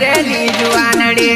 भरेली जुवानड़ी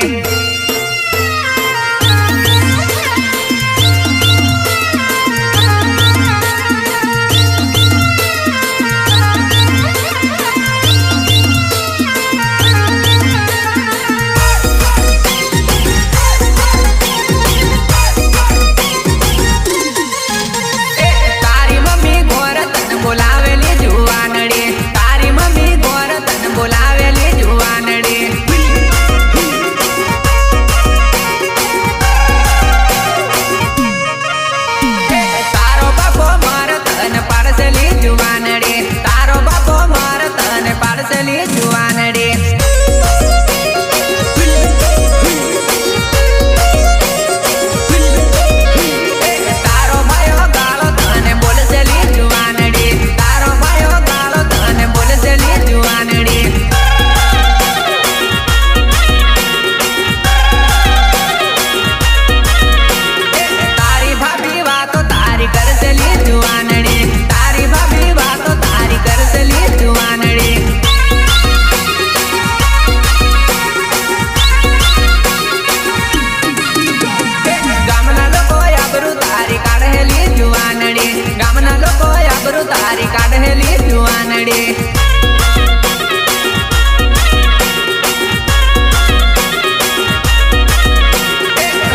तारी काढेली जुवानड़ी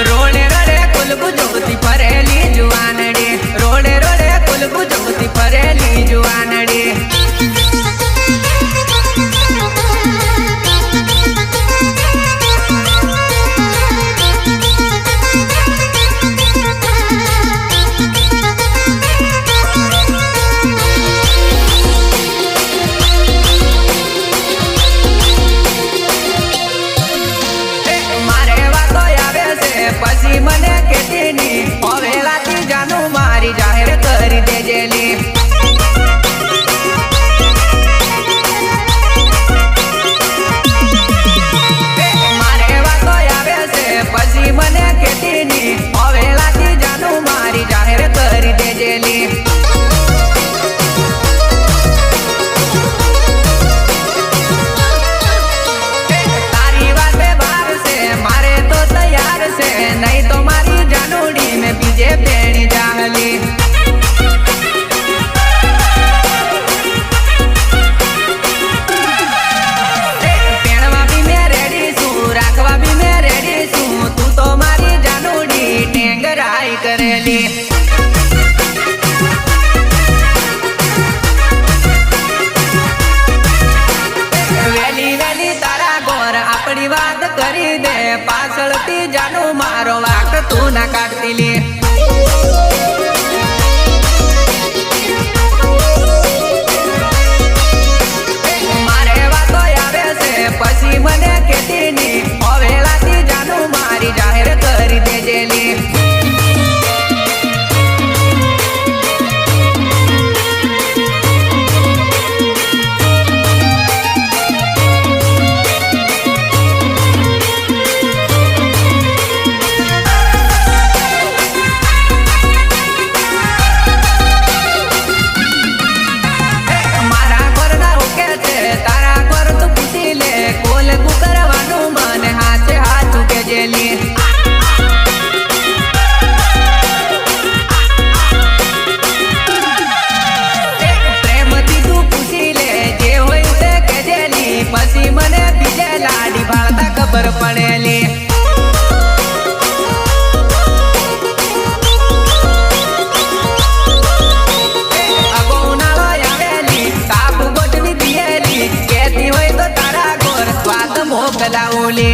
रोडे रोडे कुलबु जोती फरेली जुवानड़ी रोडे रोडे कुलबु जोती फरेली जुवानड़ी पसी मने केटीनी हवेलाती जानू मारी जाहिर करी देजेली मारे वातो आवे से पसी मने केटीनी हवेलाती जानू मारी जाहिर करी देजेली नहीं तो मारी जानूड़ी में बीजे पेणी जाहली पेणवा भी मैं रेडी छू राखवा भी मैं रेडी छू तू तो मारी जानूड़ी टेंगराई करेली वेली वेली तारा गोर अपनी बात करी दे पाछळती जानू मारो वाट तू ना काढतीली मारे वातो आवे से पसी मने केटीनी हवेलाती जानू मारी जाहिर करी देजेली पसी मने बीजे लाडी भाळता खबर पडेली अगो उन्हाळो आवेली कापू गोटनी दियेली केती होय तो तारा गोर स्वाद मोकलावली